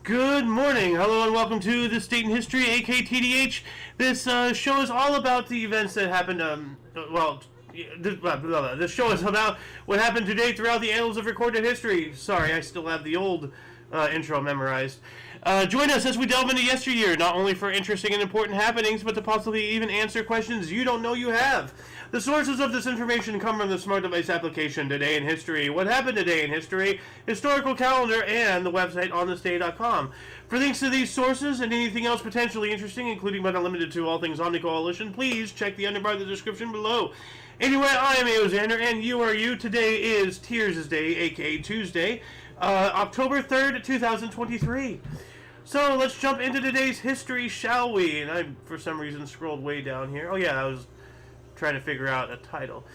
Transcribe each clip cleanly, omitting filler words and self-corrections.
Good morning, hello, and welcome to This Date in History, aka TDH. This show is all about the events that happened, this show is about what happened today throughout the annals of recorded history. Sorry, I still have the old intro memorized. Join us as we delve into yesteryear, not only for interesting and important happenings, but to possibly even answer questions you don't know you have. The sources of this information come from the smart device application Today in History, What Happened Today in History, Historical Calendar, and the website onthisday.com. For links to these sources and anything else potentially interesting, including but not limited to all things Omni Coalition, please check the underbar of the description below. Anyway, I am Aoxander, and you are you. Today is Tears' Day, aka Tuesday, October 3rd, 2023. So let's jump into today's history, shall we? And I, for some reason, scrolled way down here. Oh yeah, I was trying to figure out a title.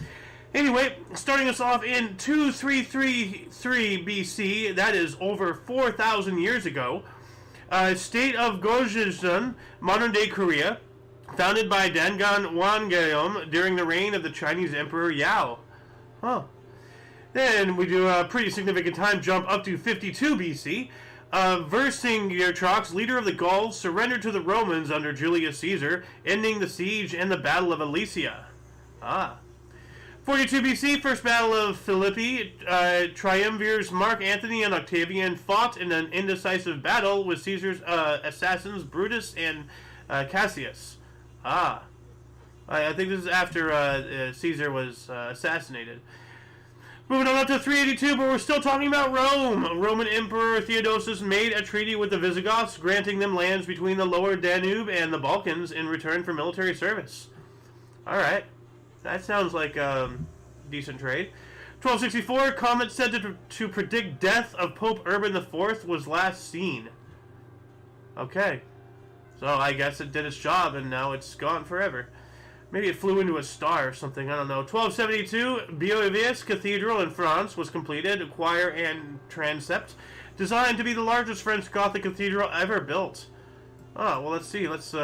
Anyway, starting us off in 2333 BC, that is over 4,000 years ago, state of Gojuzan, modern-day Korea, founded by Dangan Wanggeom during the reign of the Chinese Emperor Yao. Huh. Then we do a pretty significant time jump up to 52 BC. Vercingetorix, leader of the Gauls, surrendered to the Romans under Julius Caesar, ending the siege and the Battle of Alesia. 42 BC, First Battle of Philippi. Triumvirs Mark Antony and Octavian fought in an indecisive battle with Caesar's assassins Brutus and Cassius. I think this is after Caesar was assassinated. Moving on up to 382, but we're still talking about Rome. Roman Emperor Theodosius made a treaty with the Visigoths, granting them lands between the lower Danube and the Balkans in return for military service. Alright. That sounds like decent trade. 1264, comet said to predict death of Pope Urban IV was last seen. Okay. So I guess it did its job and now it's gone forever. Maybe it flew into a star or something, I don't know. 1272, Beauvais Cathedral in France was completed, choir and transept, designed to be the largest French Gothic cathedral ever built. Oh, well, let's see. Let's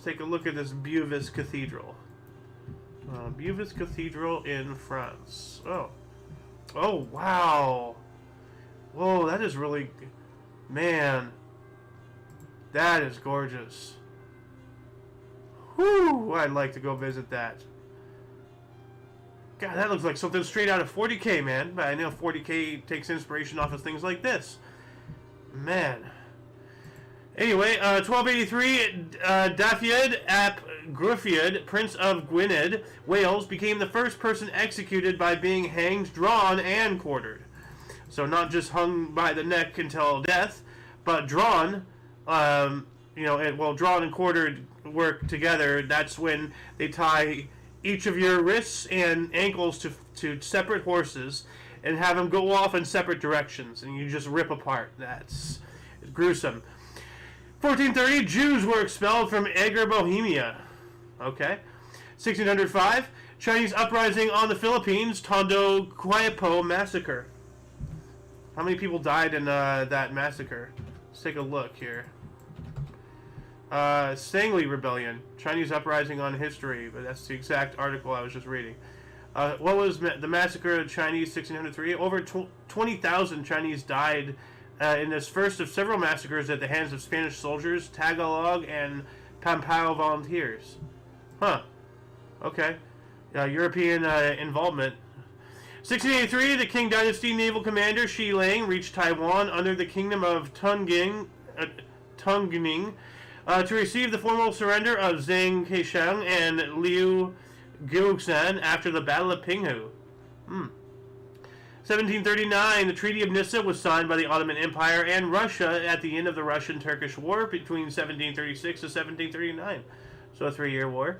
take a look at this Beauvais Cathedral. Beauvais Cathedral in France. Oh. Oh, wow. Whoa, that is really... Man. That is gorgeous. Whew, I'd like to go visit that. God, that looks like something straight out of 40K, man. But I know 40K takes inspiration off of things like this. Man. Anyway, 1283, Dafydd ap Gruffudd, Prince of Gwynedd, Wales, became the first person executed by being hanged, drawn, and quartered. So not just hung by the neck until death, but drawn, drawn and quartered work together. That's when they tie each of your wrists and ankles to separate horses and have them go off in separate directions, and you just rip apart. It's gruesome. 1430, Jews were expelled from Edgar, Bohemia. Okay. 1605, Chinese uprising on the Philippines, Tondo Quiapo massacre. How many people died in that massacre? Let's take a look here. Sangli Rebellion, Chinese uprising on history, but that's the exact article I was just reading. What was the massacre of Chinese 1603? Over 20,000 Chinese died in this first of several massacres at the hands of Spanish soldiers, Tagalog, and Pampao volunteers. Huh. Okay. European involvement. 1683, the Qing Dynasty naval commander Shi Lang reached Taiwan under the Kingdom of Tungning to receive the formal surrender of Zhang Keisheng and Liu Guoxan after the Battle of Pinghu. 1739, the Treaty of Nissa was signed by the Ottoman Empire and Russia at the end of the Russian-Turkish War between 1736 to 1739. So a 3-year war.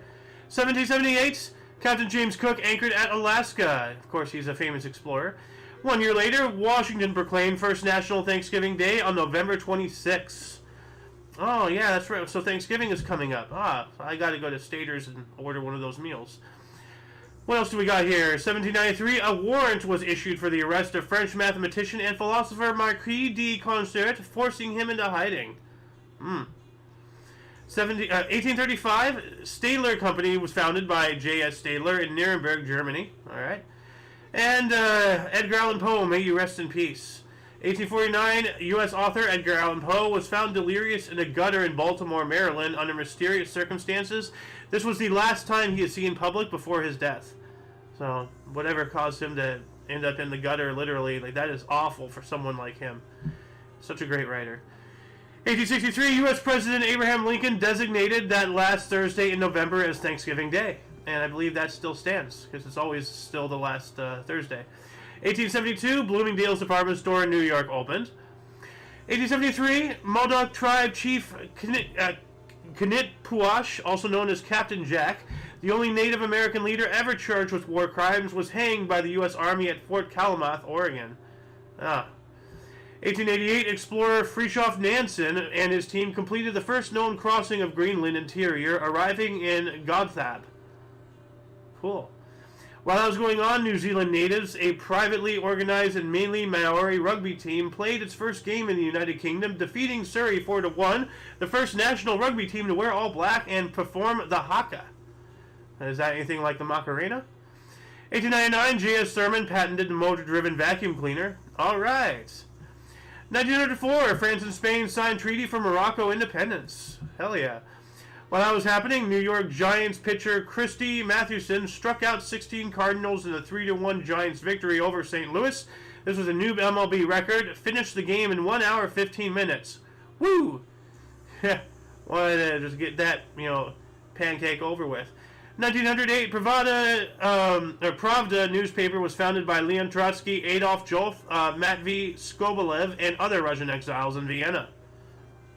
1778, Captain James Cook anchored at Alaska. Of course, he's a famous explorer. 1 year later, Washington proclaimed First National Thanksgiving Day on November 26. Oh, yeah, that's right. So Thanksgiving is coming up. I got to go to Staters and order one of those meals. What else do we got here? 1793, a warrant was issued for the arrest of French mathematician and philosopher Marquis de Concert, forcing him into hiding. 1835, Staedtler Company was founded by J.S. Staedtler in Nuremberg, Germany. All right. And Edgar Allan Poe, may you rest in peace. 1849, U.S. author Edgar Allan Poe was found delirious in a gutter in Baltimore, Maryland, under mysterious circumstances. This was the last time he is seen in public before his death. So, whatever caused him to end up in the gutter, literally, like, that is awful for someone like him. Such a great writer. 1863, U.S. President Abraham Lincoln designated that last Thursday in November as Thanksgiving Day. And I believe that still stands, because it's always still the last Thursday. 1872, Bloomingdale's department store in New York opened. 1873, Modoc tribe chief Knit-Puash, also known as Captain Jack, the only Native American leader ever charged with war crimes, was hanged by the U.S. Army at Fort Calumet, Oregon. 1888, explorer Fridtjof Nansen and his team completed the first known crossing of Greenland interior, arriving in Godthab. Cool. While that was going on, New Zealand natives, a privately organized and mainly Maori rugby team, played its first game in the United Kingdom, defeating Surrey 4-1, the first national rugby team to wear all black and perform the haka. Is that anything like the Macarena? 1899, J.S. Thurman patented the motor-driven vacuum cleaner. All right. 1904, France and Spain signed treaty for Morocco independence. Hell yeah. While that was happening, New York Giants pitcher Christy Mathewson struck out 16 Cardinals in a 3-1 Giants victory over St. Louis. This was a new MLB record. Finished the game in 1 hour 15 minutes. Woo! Wanted to just get that, pancake over with. 1908, Pravda newspaper was founded by Leon Trotsky, Adolf Jolf, Matvey Skobelev, and other Russian exiles in Vienna.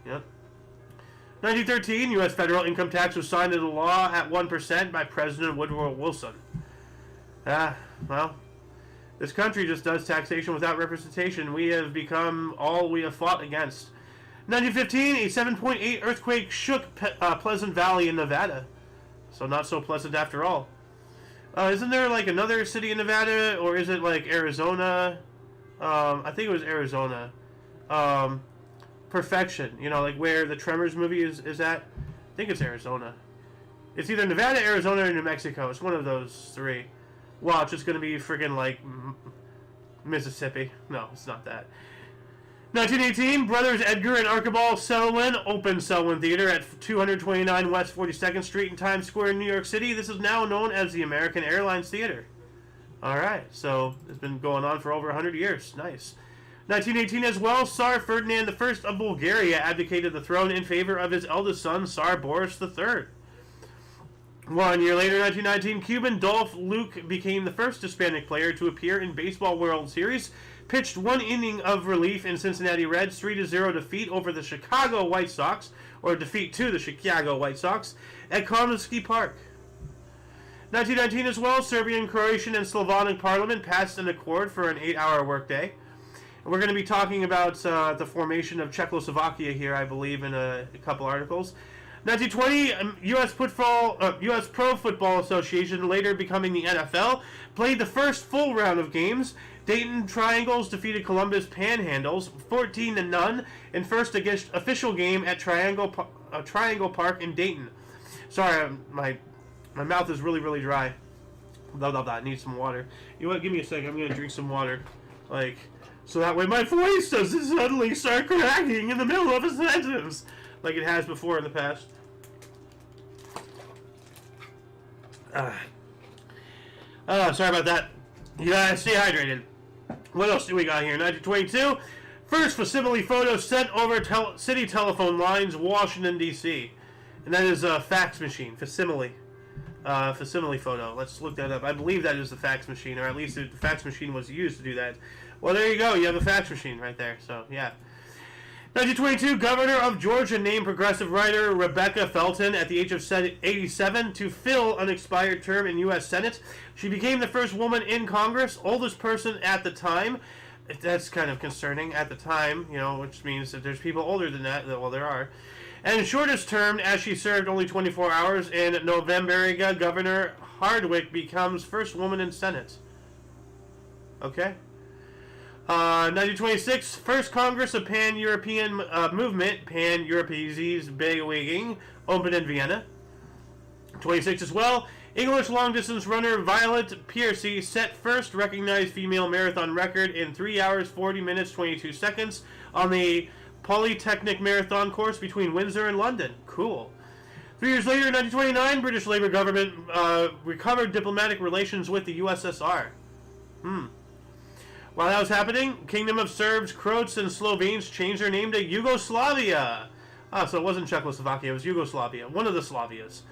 Yep. 1913, U.S. federal income tax was signed into law at 1% by President Woodrow Wilson. Well, this country just does taxation without representation. We have become all we have fought against. 1915, a 7.8 earthquake shook Pleasant Valley in Nevada. So not so pleasant after all. Isn't there like another city in Nevada, or is it like Arizona? I think it was Arizona. Perfection, like where the Tremors movie is at. I think it's Arizona. It's either Nevada, Arizona, or New Mexico. It's one of those three. Wow, it's just going to be friggin' like Mississippi. No, it's not that. 1918, brothers Edgar and Archibald Selwyn opened Selwyn Theater at 229 West 42nd Street in Times Square in New York City. This is now known as the American Airlines Theater. Alright, so it's been going on for over 100 years. Nice. 1918 as well, Tsar Ferdinand I of Bulgaria abdicated the throne in favor of his eldest son, Tsar Boris III. 1 year later, 1919, Cuban Dolph Luke became the first Hispanic player to appear in Baseball World Series, pitched one inning of relief in Cincinnati Reds' 3-0 defeat over the Chicago White Sox, or defeat to the Chicago White Sox, at Komensky Park. 1919 as well, Serbian, Croatian, and Slavonic Parliament passed an accord for an 8-hour workday. We're going to be talking about the formation of Czechoslovakia here, I believe, in a couple articles. 1920, U.S. Pro Football Association, later becoming the NFL, played the first full round of games. Dayton Triangles defeated Columbus Panhandles 14-0 in first official game at Triangle Park in Dayton. Sorry, my mouth is really, really dry. I need some water. You know what? Give me a second. I'm going to drink some water. So that way my voice doesn't suddenly start cracking in the middle of a sentence like it has before in the past. Sorry about that. You gotta stay hydrated. What else do we got here? 1922, first facsimile photo sent over city telephone lines, Washington, D.C. And that is a fax machine, facsimile. Facsimile photo. Let's look that up. I believe that is the fax machine, or at least the fax machine was used to do that. Well, there you go. You have a fax machine right there. So, yeah. 1922, Governor of Georgia named progressive writer Rebecca Felton at the age of 87 to fill an expired term in U.S. Senate. She became the first woman in Congress, oldest person at the time. That's kind of concerning at the time, which means that there's people older than that. Well, there are. And shortest term, as she served only 24 hours in November, Governor Hardwick becomes first woman in Senate. Okay. 1926, first Congress of Pan-European Movement, Pan-Europees Bewegung, opened in Vienna. 26 as well, English long-distance runner Violet Piercy set first recognized female marathon record in 3 hours, 40 minutes, 22 seconds on the Polytechnic Marathon course between Windsor and London. Cool. 3 years later, in 1929, British Labour government recovered diplomatic relations with the USSR. While that was happening, Kingdom of Serbs, Croats, and Slovenes changed their name to Yugoslavia. So it wasn't Czechoslovakia, it was Yugoslavia, one of the Slavias.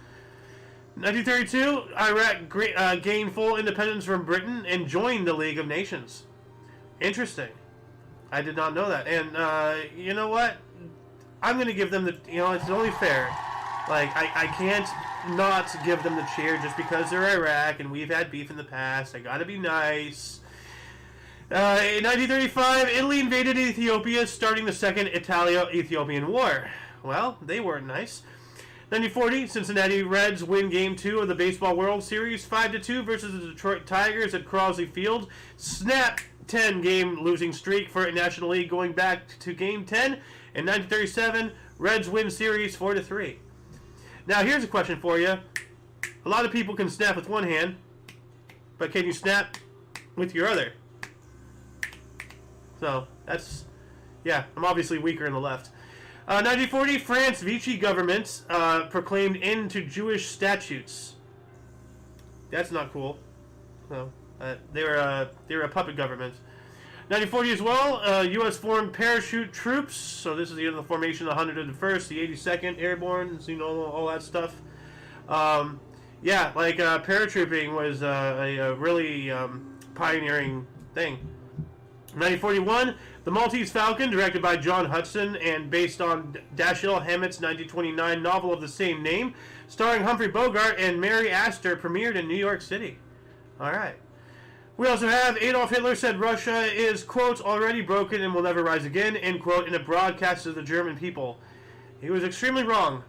1932, Iraq gained full independence from Britain and joined the League of Nations. Interesting. I did not know that. And you know what? I'm going to give them the... it's only fair. Like, I can't not give them the cheer just because they're Iraq and we've had beef in the past. I gotta be nice. In 1935, Italy invaded Ethiopia, starting the Second Italo-Ethiopian War. Well, they weren't nice. 1940, Cincinnati Reds win Game 2 of the Baseball World Series 5-2 versus the Detroit Tigers at Crosley Field. Snap 10-game losing streak for National League going back to Game 10. In 1937, Reds win Series 4-3. Now, here's a question for you. A lot of people can snap with one hand, but can you snap with your other? So, that's... yeah, I'm obviously weaker in the left. 1940, France Vichy government proclaimed end to Jewish statutes. That's not cool. So, they were a puppet government. 1940 as well, U.S. formed parachute troops. So this is the formation of the 101st, the 82nd Airborne, all that stuff. Yeah, like paratrooping was a really pioneering thing. 1941, The Maltese Falcon, directed by John Hudson and based on Dashiell Hammett's 1929 novel of the same name, starring Humphrey Bogart and Mary Astor, premiered in New York City. All right. We also have Adolf Hitler said Russia is, quote, already broken and will never rise again, end quote, in a broadcast to the German people. He was extremely wrong.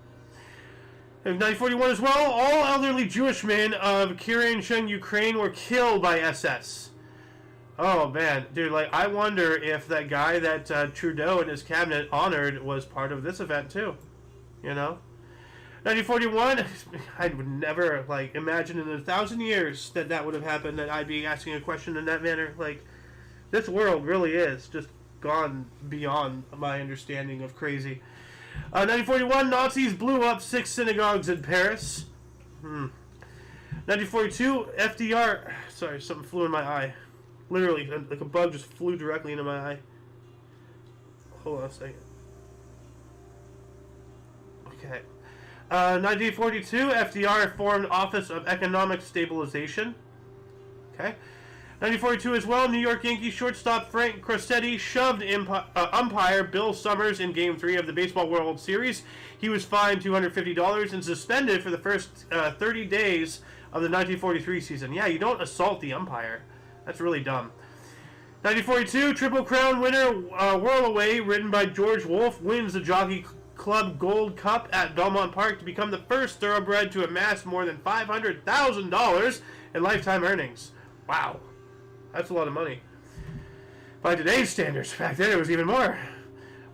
In 1941 as well, all elderly Jewish men of Kiryashyn, Ukraine were killed by SS. Oh, man. Dude, like, I wonder if that guy that Trudeau and his cabinet honored was part of this event, too. You know? 1941, I would never, like, imagine in 1,000 years that that would have happened, that I'd be asking a question in that manner. Like, this world really is just gone beyond my understanding of crazy. 1941, Nazis blew up 6 synagogues in Paris. 1942, FDR... Sorry, something flew in my eye. Literally, like a bug just flew directly into my eye. Hold on a second. Okay. 1942, FDR formed Office of Economic Stabilization. Okay. 1942 as well, New York Yankees shortstop Frank Crosetti shoved umpire Bill Summers in Game 3 of the Baseball World Series. He was fined $250 and suspended for the first 30 days of the 1943 season. Yeah, you don't assault the umpire. That's really dumb. 1942, Triple Crown winner Whirl Away, written by George Wolfe, wins the Jockey Club Gold Cup at Belmont Park to become the first thoroughbred to amass more than $500,000 in lifetime earnings. Wow. That's a lot of money. By today's standards, back then it was even more.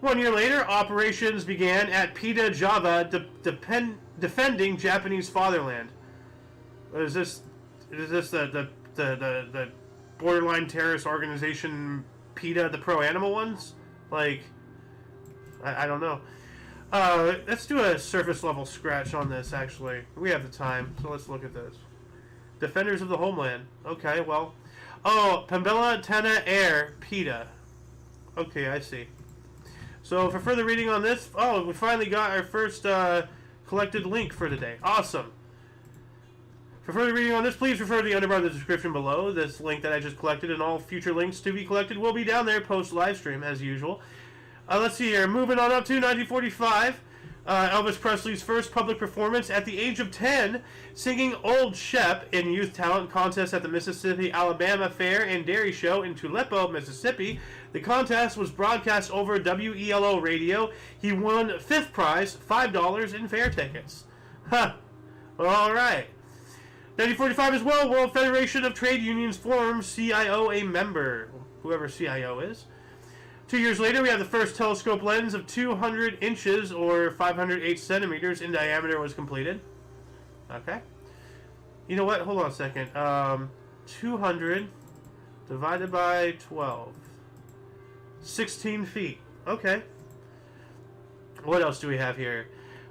1 year later, operations began at Pita, Java, defending Japanese fatherland. Is this the borderline terrorist organization PETA, the pro-animal ones? Like, I don't know. Let's do a surface level scratch on this, actually. We have the time, so let's look at this. Defenders of the Homeland. Okay, well. Oh, Pambella Tana Air PETA. Okay, I see. So, for further reading on this, we finally got our first collected link for today. Awesome. For further reading on this, please refer to the underbar of the description below. This link that I just collected and all future links to be collected will be down there post-livestream, as usual. Let's see here. Moving on up to 1945. Elvis Presley's first public performance at the age of 10, singing Old Shep in Youth Talent Contest at the Mississippi-Alabama Fair and Dairy Show in Tulipo, Mississippi. The contest was broadcast over WELO radio. He won 5th prize, $5 in fare tickets. Huh. All right. 1945 as well, World Federation of Trade Unions forms CIO a member, whoever CIO is. 2 years later, we have the first telescope lens of 200 inches or 508 centimeters in diameter was completed. Okay. You know what? Hold on a second. 200 divided by 12. 16 feet. Okay. What else do we have here?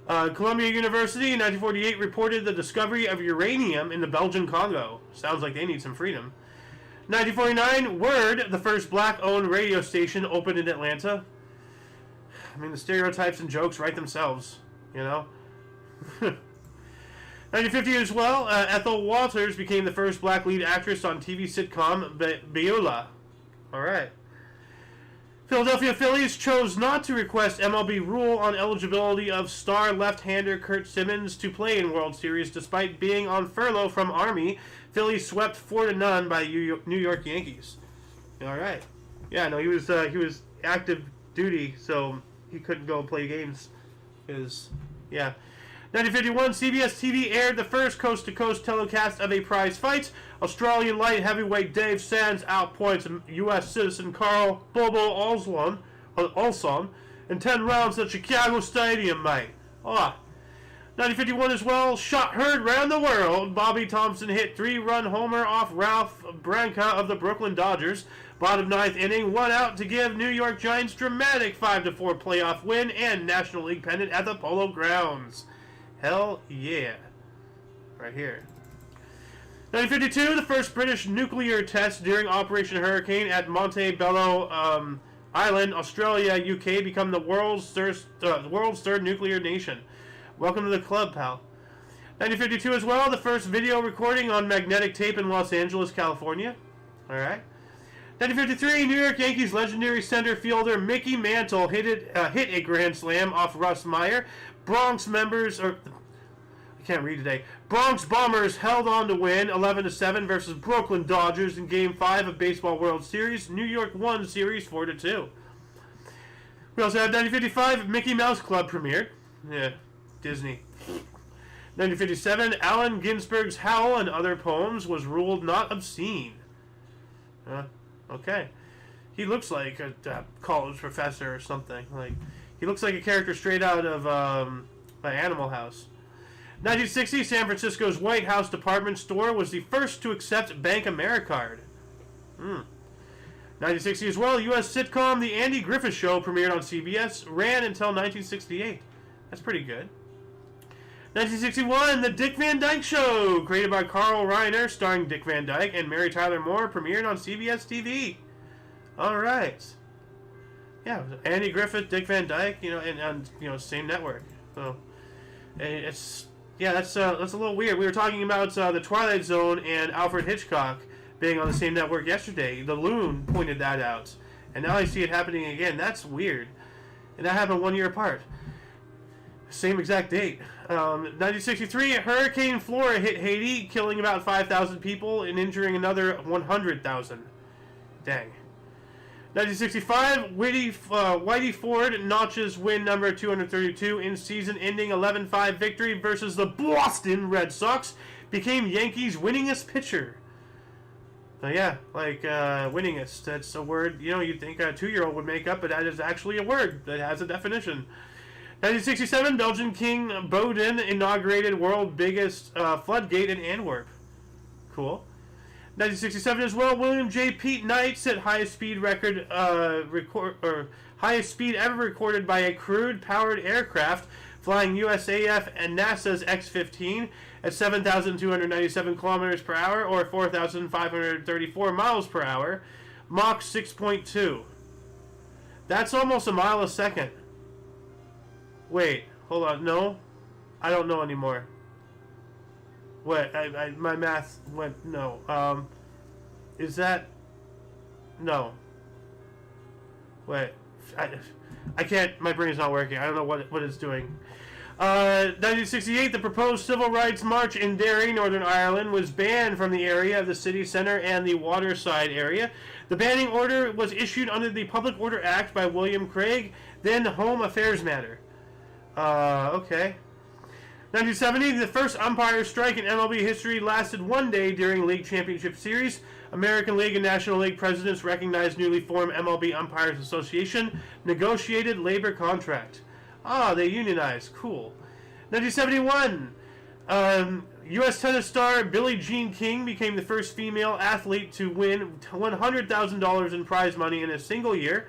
Columbia University in 1948 reported the discovery of uranium in the Belgian Congo. Sounds like they need some freedom. 1949, Word, the first black-owned radio station, opened in Atlanta. I mean, the stereotypes and jokes write themselves, you know? 1950 as well, Ethel Waters became the first black lead actress on TV sitcom Beulah. Alright. Philadelphia Phillies chose not to request MLB rule on eligibility of star left-hander Curt Simmons to play in World Series despite being on furlough from Army. Phillies swept 4-0 by New York Yankees. Alright. Yeah, no, he was active duty, so he couldn't go play games. Yeah. 1951, CBS TV aired the first coast-to-coast telecast of a prize fight. Australian light heavyweight Dave Sands outpoints U.S. citizen Carl Bobo Olson in 10 rounds at Chicago Stadium, mate. 1951 as well, shot heard round the world. Bobby Thompson hit 3-run homer off Ralph Branca of the Brooklyn Dodgers. Bottom 9th inning, 1 out to give New York Giants dramatic 5-4 playoff win and National League pennant at the Polo Grounds. Hell yeah. Right here. 1952, the first British nuclear test during Operation Hurricane at Montebello Island, Australia, UK, become the world's third nuclear nation. Welcome to the club, pal. 1952 as well, the first video recording on magnetic tape in Los Angeles, California. Alright. 1953, New York Yankees legendary center fielder Mickey Mantle hit a grand slam off Russ Meyer. Bronx Bombers held on to win 11-7 versus Brooklyn Dodgers in Game 5 of Baseball World Series. New York won Series 4-2. We also have 1955, Mickey Mouse Club premiered. Yeah, Disney. 1957, Allen Ginsberg's Howl and Other Poems was ruled not obscene. Okay. He looks like a college professor or something. He looks like a character straight out of Animal House. 1960, San Francisco's White House department store was the first to accept Bank Americard. 1960 as well, U.S. sitcom The Andy Griffith Show premiered on CBS, ran until 1968. That's pretty good. 1961, The Dick Van Dyke Show, created by Carl Reiner, starring Dick Van Dyke and Mary Tyler Moore, premiered on CBS TV. Alright. Yeah, Andy Griffith, Dick Van Dyke, and same network. So that's a little weird. We were talking about The Twilight Zone and Alfred Hitchcock being on the same network yesterday. The Loon pointed that out, and now I see it happening again. That's weird, and that happened 1 year apart. Same exact date. 1963, Hurricane Flora hit Haiti, killing about 5,000 people and injuring another 100,000. Dang. 1965, Whitey Ford notches win number 232 in season-ending 11-5 victory versus the Boston Red Sox, became Yankees' winningest pitcher. So yeah, winningest. That's a word, you'd think a 2-year-old would make up, but that is actually a word that has a definition. 1967, Belgian King Bodin inaugurated world's biggest floodgate in Antwerp. Cool. 1967 as well, William J. Pete Knight set highest speed highest speed ever recorded by a crewed powered aircraft flying USAF and NASA's X-15 at 7,297 kilometers per hour or 4,534 miles per hour, Mach 6.2. That's almost a mile a second. Wait, hold on. No, I don't know anymore. Wait, my math went no. Is that no? Wait, I can't. My brain's not working. I don't know what it's doing. 1968, the proposed civil rights march in Derry, Northern Ireland, was banned from the area of the city centre and the waterside area. The banning order was issued under the Public Order Act by William Craig, then Home Affairs Matter. Okay. 1970, the first umpire strike in MLB history lasted 1 day during League Championship Series. American League and National League presidents recognized newly formed MLB Umpires Association, negotiated labor contract. They unionized. Cool. 1971, U.S. tennis star Billie Jean King became the first female athlete to win $100,000 in prize money in a single year.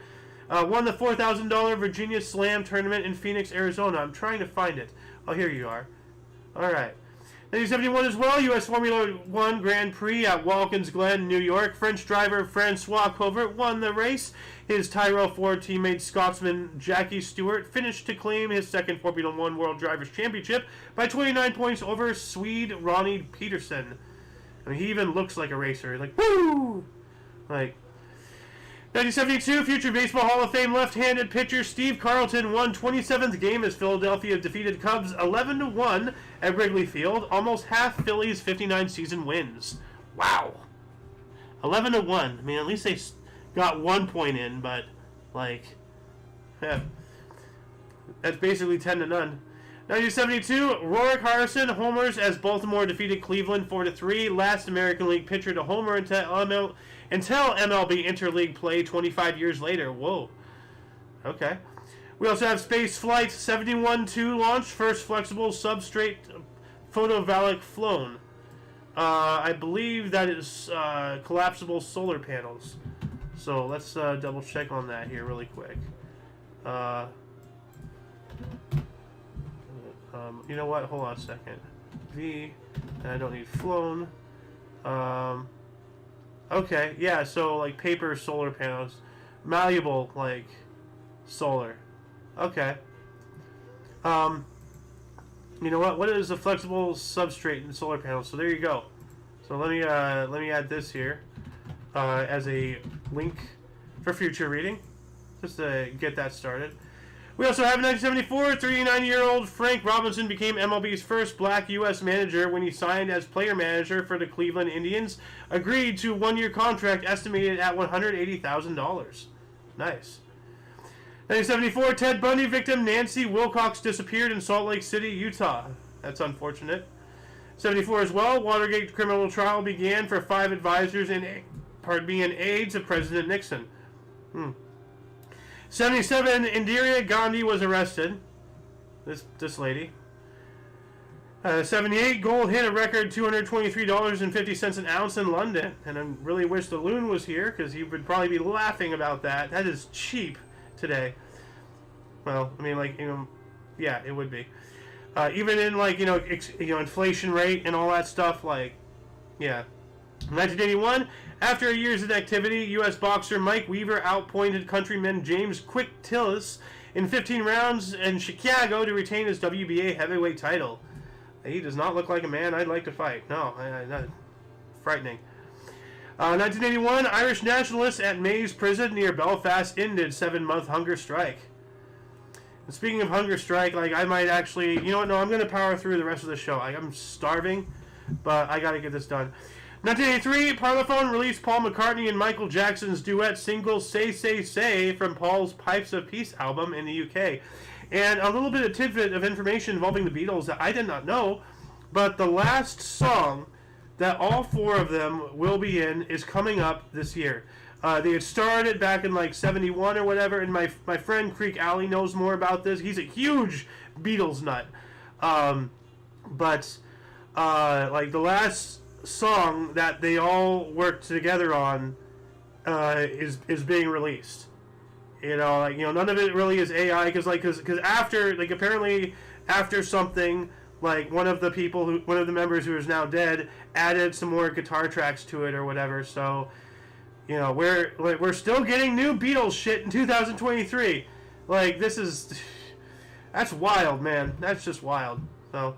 Won the $4,000 Virginia Slam tournament in Phoenix, Arizona. I'm trying to find it. Oh, here you are. All right. 1971 as well, U.S. Formula One Grand Prix at Watkins Glen, New York. French driver Francois Covert won the race. His Tyrrell Ford teammate Scotsman Jackie Stewart finished to claim his second Formula One World Drivers' Championship by 29 points over Swede Ronnie Peterson. I mean, he even looks like a racer. Like, woo! Like, 1972, future Baseball Hall of Fame left-handed pitcher Steve Carlton won 27th game as Philadelphia defeated Cubs 11-1 at Wrigley Field, almost half Phillies' 59 season wins. Wow. 11-1. I mean, at least they got 1 point in, but, like, yeah. That's basically 10-0. 1972, Rorik Harrison homers as Baltimore defeated Cleveland 4-3. Last American League pitcher to homer until MLB Interleague play 25 years later. Whoa. Okay. We also have Space Flight 71-2 launch, first flexible substrate photovoltaic flown. I believe that is collapsible solar panels. So let's double check on that here really quick. You know what? Hold on a second. V, and I don't need flown. Okay, yeah, so like paper solar panels. Malleable, like solar. Okay. You know what? What is a flexible substrate in solar panels? So there you go. So let me add this here as a link for future reading, just to get that started. We also have in 1974, 39-year-old Frank Robinson became MLB's first black U.S. manager when he signed as player manager for the Cleveland Indians, agreed to a 1-year contract estimated at $180,000. Nice. 1974, Ted Bundy victim Nancy Wilcox disappeared in Salt Lake City, Utah. That's unfortunate. 74 as well, Watergate criminal trial began for 5 advisors in aides of President Nixon. 77, Indira Gandhi was arrested. This lady. 78, gold hit a record $223.50 an ounce in London. And I really wish the loon was here, because he would probably be laughing about that. That is cheap today. Well, I mean, like, you know, yeah, it would be. Even in, like, inflation rate and all that stuff, like, yeah. 1981, after a year's inactivity, U.S. boxer Mike Weaver outpointed countryman James Quick Tillis in 15 rounds in Chicago to retain his WBA heavyweight title. He does not look like a man I'd like to fight. No, not frightening. 1981, Irish nationalists at Maze Prison near Belfast ended 7-month hunger strike. And speaking of hunger strike, like, I might actually, you know what? No, I'm going to power through the rest of the show. I'm starving, but I got to get this done. 1983, Parlophone released Paul McCartney and Michael Jackson's duet single Say Say Say from Paul's Pipes of Peace album in the UK. And a little bit of tidbit of information involving the Beatles that I did not know, but the last song that all 4 of them will be in is coming up this year. They had started back in like 71 or whatever, and my friend Creek Alley knows more about this. He's a huge Beatles nut. But like the last song that they all worked together on is being released. None of it really is AI because after, like, apparently after something, like, one of the members who is now dead added some more guitar tracks to it or whatever. So, we're still getting new Beatles shit in 2023. Like, that's wild, man. That's just wild. So,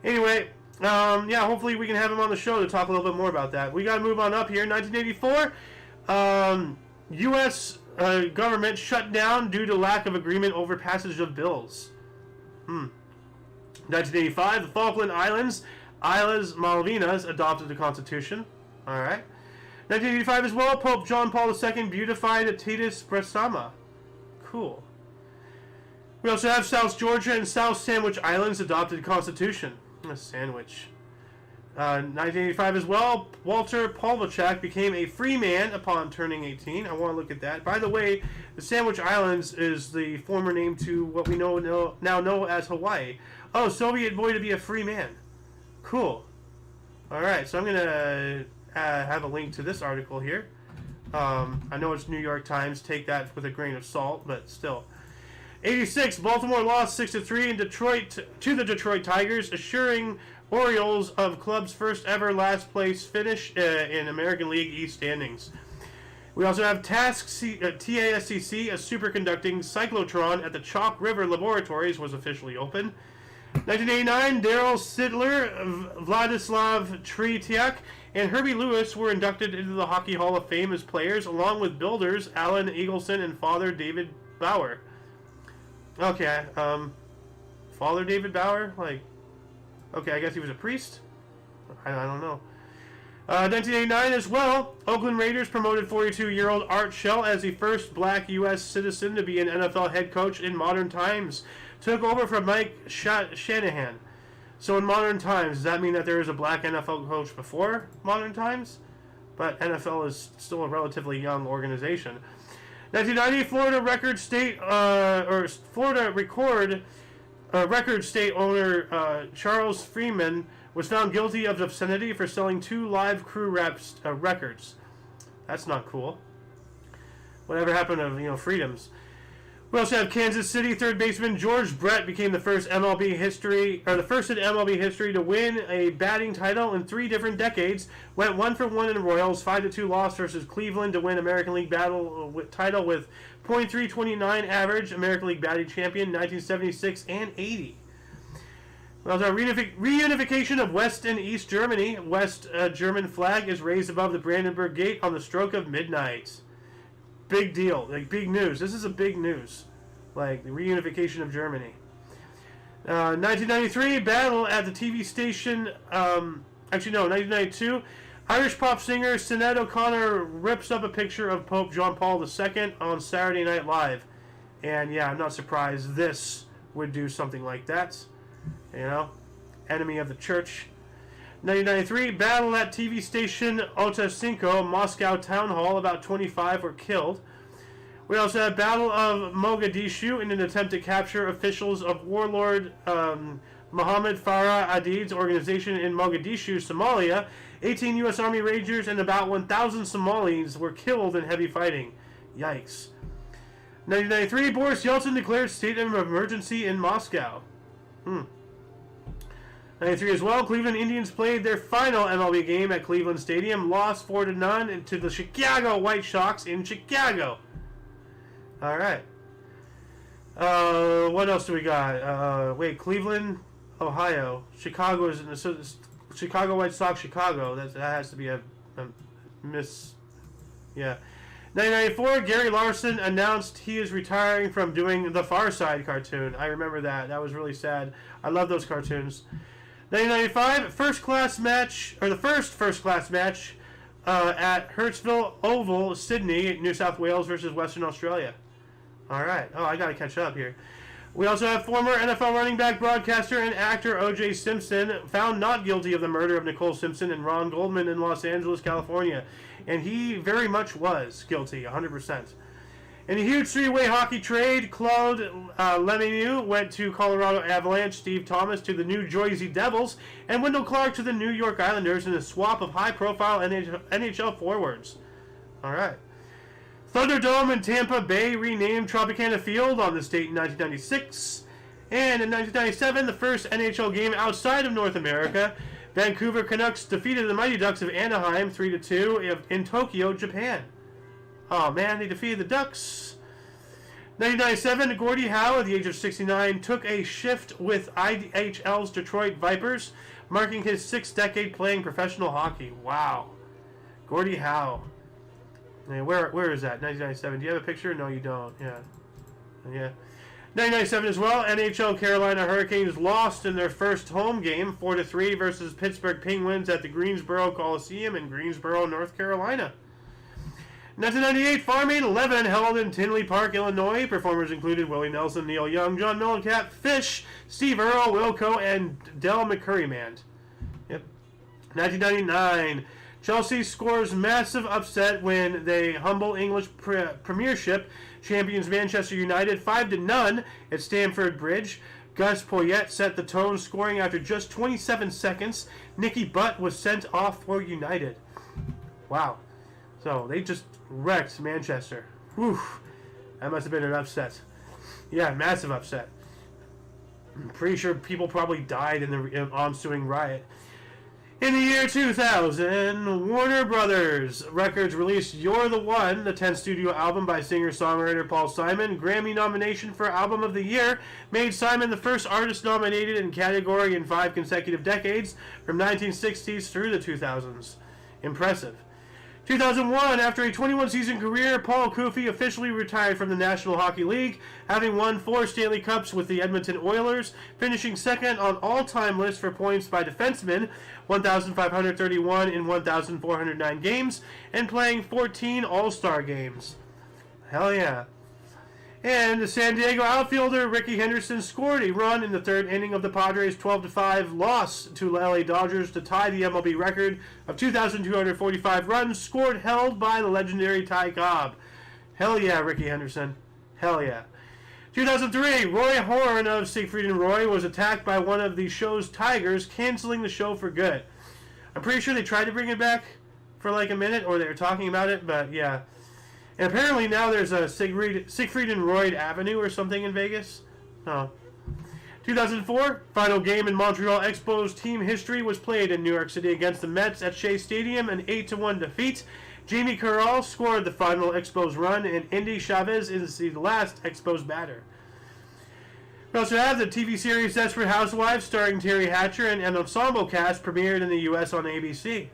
anyway. Hopefully we can have him on the show to talk a little bit more about that. We got to move on up here. 1984, U.S. Government shut down due to lack of agreement over passage of bills. 1985, the Falkland Islands, Islas Malvinas, adopted the Constitution. All right. 1985 as well, Pope John Paul II beatified Titus Brasama. Cool. We also have South Georgia and South Sandwich Islands adopted the Constitution. A sandwich. 1985 as well, Walter Pawlachek became a free man upon turning 18. I want to look at that. By the way, the Sandwich Islands is the former name to what we now know as Hawaii. Oh, Soviet boy to be a free man. Cool. All right, so I'm gonna have a link to this article here. I know it's New York Times. Take that with a grain of salt, but still. 86. Baltimore lost 6-3 in Detroit to the Detroit Tigers, assuring Orioles of club's first ever last place finish in American League East standings. We also have TASCC, a superconducting cyclotron at the Chalk River Laboratories was officially open. 1989, Daryl Sittler, Vladislav Tretiak, and Herbie Lewis were inducted into the Hockey Hall of Fame as players, along with builders Allan Eagleson and Father David Bauer. Okay, Father David Bauer? Like, okay, I guess he was a priest? I don't know. 1989 as well, Oakland Raiders promoted 42-year-old Art Shell as the first black U.S. citizen to be an NFL head coach in modern times. Took over from Mike Shanahan. So in modern times, does that mean that there is a black NFL coach before modern times? But NFL is still a relatively young organization. 1990, Florida record state owner Charles Freeman was found guilty of obscenity for selling 2 live crew records. That's not cool. Whatever happened to freedoms? We also have Kansas City third baseman George Brett became the first in MLB history to win a batting title in 3 different decades. Went 1-for-1 in Royals, 5-2 loss versus Cleveland to win American League title with .329 average, American League batting champion 1976 and 80. We also have reunification of West and East Germany. West German flag is raised above the Brandenburg Gate on the stroke of midnight. Big deal, like big news. This is a big news, like the reunification of Germany. 1993, battle at the TV station. 1992, Irish pop singer Sinead O'Connor rips up a picture of Pope John Paul II on Saturday Night Live, and yeah, I'm not surprised this would do something like that. Enemy of the church. 1993, battle at TV station Otasinko, Moscow town hall. About 25 were killed. We also had Battle of Mogadishu in an attempt to capture officials of warlord Mohammed Farah Adid's organization in Mogadishu, Somalia. 18 U.S. Army Rangers and about 1,000 Somalis were killed in heavy fighting. Yikes. 1993, Boris Yeltsin declared state of emergency in Moscow. 93 as well, Cleveland Indians played their final MLB game at Cleveland Stadium, lost 4-0 to the Chicago White Sox in Chicago. All right. What else do we got? Cleveland, Ohio. Chicago is Chicago White Sox, Chicago. That has to be a miss. Yeah. 1994, Gary Larson announced he is retiring from doing the Far Side cartoon. I remember that. That was really sad. I love those cartoons. 1995, the first first class match at Hertzville Oval, Sydney, New South Wales versus Western Australia. All right. Oh, I got to catch up here. We also have former NFL running back, broadcaster, and actor O.J. Simpson found not guilty of the murder of Nicole Simpson and Ron Goldman in Los Angeles, California. And he very much was guilty, 100%. In a huge 3-way hockey trade, Claude Lemieux went to Colorado Avalanche, Steve Thomas to the New Jersey Devils, and Wendell Clark to the New York Islanders in a swap of high-profile NHL forwards. All right. Thunderdome in Tampa Bay renamed Tropicana Field on this date in 1996. And in 1997, the first NHL game outside of North America, Vancouver Canucks defeated the Mighty Ducks of Anaheim 3-2 in Tokyo, Japan. Oh man, they defeated the Ducks. 1997, Gordie Howe, at the age of 69, took a shift with IHL's Detroit Vipers, marking his 6th decade playing professional hockey. Wow. Gordie Howe. Where is that? 1997. Do you have a picture? No, you don't. Yeah. 1997 as well. NHL Carolina Hurricanes lost in their first home game, 4-3 versus Pittsburgh Penguins at the Greensboro Coliseum in Greensboro, North Carolina. 1998, Farm Aid 11 held in Tinley Park, Illinois. Performers included Willie Nelson, Neil Young, John Mellencamp, Fish, Steve Earle, Wilco, and Del McCurrymand. Yep. 1999, Chelsea scores massive upset when they humble English Premiership champions Manchester United 5-0 at Stamford Bridge. Gus Poyet set the tone, scoring after just 27 seconds. Nicky Butt was sent off for United. Wow. So they just wrecked Manchester. Whew. That must have been an upset. Yeah, massive upset. I'm pretty sure people probably died in the ensuing riot. In the year 2000, Warner Brothers Records released You're the One, the 10th studio album by singer-songwriter Paul Simon. Grammy nomination for Album of the Year made Simon the first artist nominated in category in 5 consecutive decades, from 1960s through the 2000s. Impressive. 2001, after a 21-season career, Paul Coufy officially retired from the National Hockey League, having won 4 Stanley Cups with the Edmonton Oilers, finishing second on all-time list for points by defensemen, 1,531 in 1,409 games, and playing 14 All-Star games. Hell yeah. And the San Diego outfielder Ricky Henderson scored a run in the 3rd inning of the Padres' 12-5 loss to the LA Dodgers to tie the MLB record of 2,245 runs scored, held by the legendary Ty Cobb. Hell yeah, Ricky Henderson. Hell yeah. 2003, Roy Horn of Siegfried and Roy was attacked by one of the show's tigers, canceling the show for good. I'm pretty sure they tried to bring it back for like a minute, or they were talking about it, but yeah. And apparently now there's a Siegfried and Roy Avenue or something in Vegas. Oh. 2004, final game in Montreal Expos team history was played in New York City against the Mets at Shea Stadium, an 8-1 defeat. Jamie Carroll scored the final Expos run, and Indy Chavez is the last Expos batter. We also have the TV series Desperate Housewives starring Terry Hatcher and an ensemble cast premiered in the U.S. on ABC.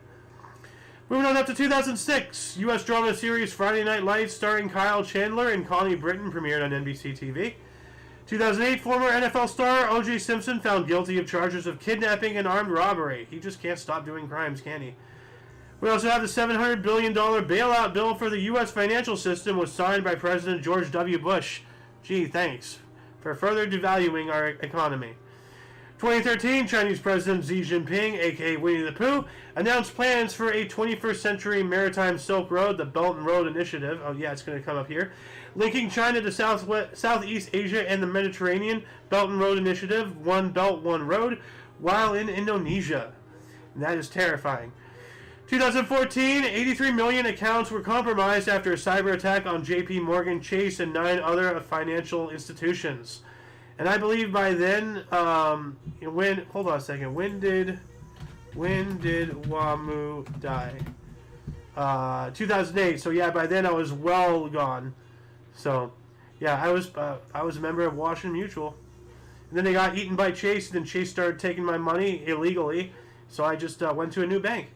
Moving on up to 2006, U.S. drama series Friday Night Lights starring Kyle Chandler and Connie Britton premiered on NBC TV. 2008, former NFL star O.J. Simpson found guilty of charges of kidnapping and armed robbery. He just can't stop doing crimes, can he? We also have the $700 billion bailout bill for the U.S. financial system was signed by President George W. Bush. Gee, thanks for further devaluing our economy. 2013, Chinese President Xi Jinping, a.k.a. Winnie the Pooh, announced plans for a 21st century maritime Silk Road, the Belt and Road Initiative. Oh yeah, it's going to come up here. Linking China to Southeast Asia and the Mediterranean, Belt and Road Initiative, One Belt, One Road, while in Indonesia. And that is terrifying. 2014, 83 million accounts were compromised after a cyber attack on JP Morgan Chase and 9 other financial institutions. And I believe by then, hold on a second, when did WAMU die? 2008. So yeah, by then I was well gone. So yeah, I was a member of Washington Mutual, and then they got eaten by Chase, and then Chase started taking my money illegally. So I just went to a new bank.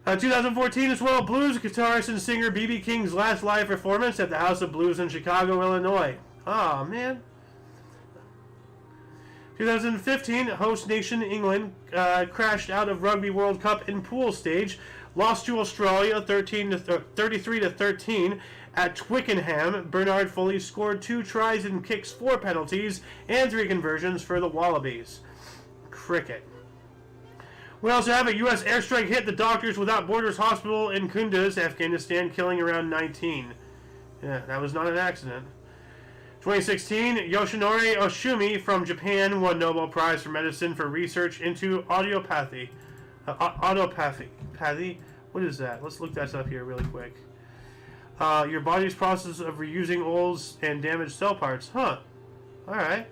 2014 as well, blues guitarist and singer B.B. King's last live performance at the House of Blues in Chicago, Illinois. Oh man. 2015, host nation England crashed out of Rugby World Cup in pool stage, lost to Australia 33-13 at Twickenham. Bernard Foley scored 2 tries and kicks 4 penalties and 3 conversions for the Wallabies. Cricket. We also have a U.S. airstrike hit the Doctors Without Borders Hospital in Kunduz, Afghanistan, killing around 19. Yeah, that was not an accident. 2016, Yoshinori Oshumi from Japan won Nobel Prize for Medicine for research into autopathy. Autopathy? What is that? Let's look that up here really quick. Your body's process of reusing old and damaged cell parts. Huh. Alright.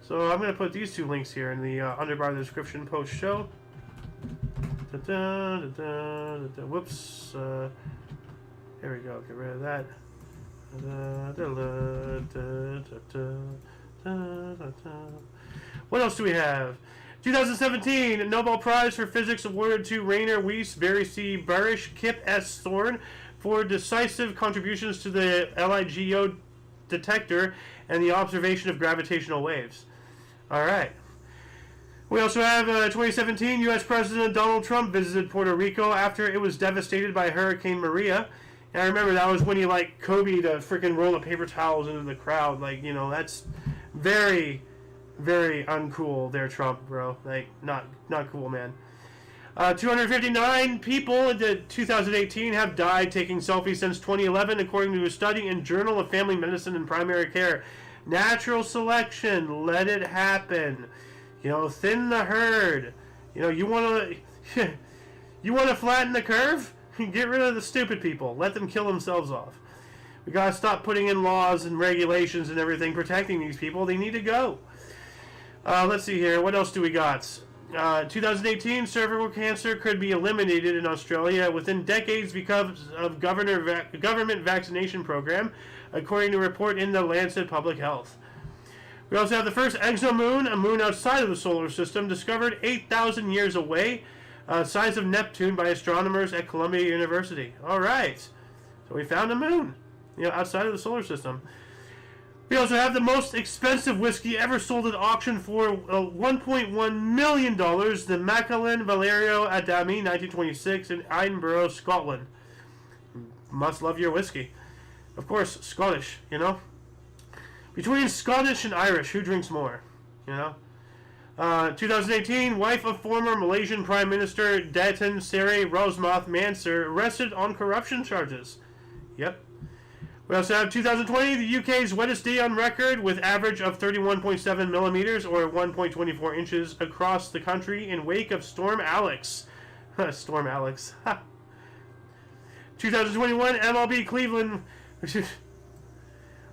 So I'm going to put these 2 links here in the underbar of the description post-show. Whoops. Here we go. Get rid of that. What else do we have? 2017, Nobel Prize for Physics awarded to Rainer Weiss, Barry C. Barish, Kip S. Thorne for decisive contributions to the LIGO detector and the observation of gravitational waves. Alright. We also have 2017, U.S. President Donald Trump visited Puerto Rico after it was devastated by Hurricane Maria. And I remember that was when he, Kobe to freaking roll the paper towels into the crowd. That's very, very uncool there, Trump, bro. Not cool, man. 259 people in 2018 have died taking selfies since 2011, according to a study in Journal of Family Medicine and Primary Care. Natural selection, let it happen. Thin the herd. You want to you want to flatten the curve? Get rid of the stupid people. Let them kill themselves off. We gotta stop putting in laws and regulations and everything protecting these people. They need to go. Let's see here. What else do we got? 2018, cervical cancer could be eliminated in Australia within decades because of government vaccination program, according to a report in the Lancet Public Health. We also have the first exomoon, a moon outside of the solar system, discovered 8,000 years away, size of Neptune by astronomers at Columbia University. All right, so we found a moon, outside of the solar system. We also have the most expensive whiskey ever sold at auction for $1.1 million, the Macallan Valerio Adami, 1926, in Edinburgh, Scotland. Must love your whiskey. Of course, Scottish, Between Scottish and Irish, who drinks more, 2018, wife of former Malaysian Prime Minister Datin Seri Rosmah Mansur arrested on corruption charges. Yep. We also have 2020, the UK's wettest day on record, with average of 31.7 millimeters or 1.24 inches across the country in wake of Storm Alex. Storm Alex. 2021, MLB Cleveland.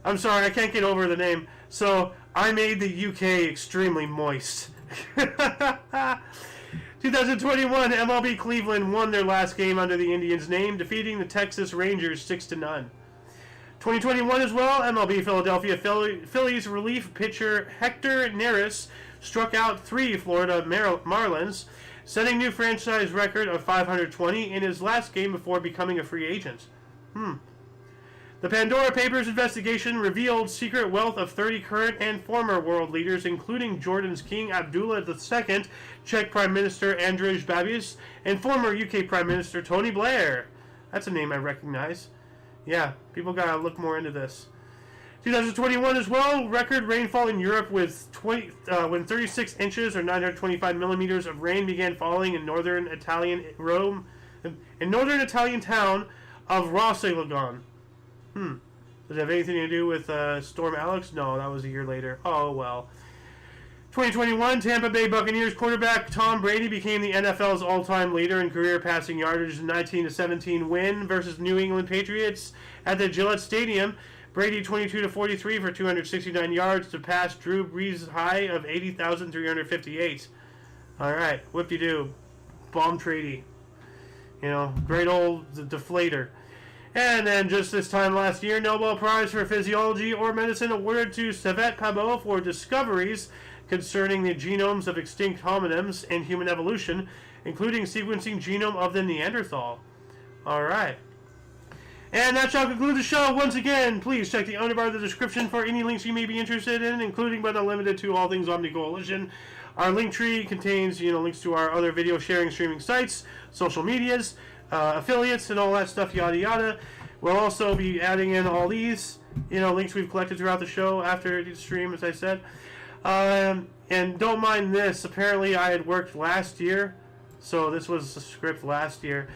I'm sorry, I can't get over the name. So, I made the UK extremely moist. 2021, MLB Cleveland won their last game under the Indians' name, defeating the Texas Rangers 6-0. 2021 as well, MLB Philadelphia Phillies relief pitcher Hector Neris struck out 3 Florida Marlins, setting new franchise record of 520 in his last game before becoming a free agent. The Pandora Papers investigation revealed secret wealth of 30 current and former world leaders, including Jordan's King Abdullah II, Czech Prime Minister Andrej Babis, and former UK Prime Minister Tony Blair. That's a name I recognize. Yeah, people gotta look more into this. 2021 as well, record rainfall in Europe with 36 inches or 925 millimeters of rain began falling in northern Italian town of Rosselagon. Does it have anything to do with Storm Alex? No, that was a year later. Oh, well. 2021, Tampa Bay Buccaneers quarterback Tom Brady became the NFL's all-time leader in career passing yardage in 19-17 win versus New England Patriots at the Gillette Stadium. Brady 22-43 for 269 yards to pass Drew Brees' high of 80,358. All right, whoop-de-doo. Bomb Trady. Great old deflator. And then just this time last year, Nobel Prize for Physiology or Medicine awarded to Savet Pabo for discoveries concerning the genomes of extinct hominins and human evolution, including sequencing genome of the Neanderthal. All right. And that shall conclude the show. Once again, please check the under bar of the description for any links you may be interested in, including but not limited to all things Omni Coalition. Our link tree contains, links to our other video sharing, streaming sites, social medias, affiliates, and all that stuff, yada yada. We'll also be adding in all these, links we've collected throughout the show after the stream, as I said. And don't mind this. Apparently, I had worked last year, so this was the script last year.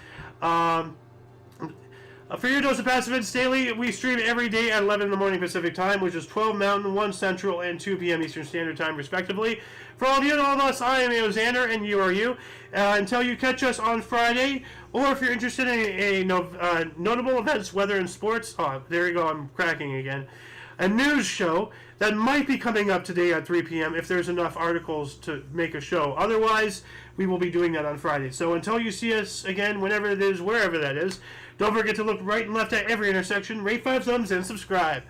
For your dose of passive events daily, we stream every day at 11 in the morning Pacific time, which is 12 Mountain, 1 Central, and 2 p.m. Eastern Standard Time, respectively. For all of you and all of us, I am Xander, and you are you. Until you catch us on Friday, or if you're interested in notable events, whether in sports, there you go, I'm cracking again. A news show that might be coming up today at 3 p.m. if there's enough articles to make a show. Otherwise, we will be doing that on Friday. So until you see us again, whenever it is, wherever that is, don't forget to look right and left at every intersection, rate 5 thumbs, and subscribe.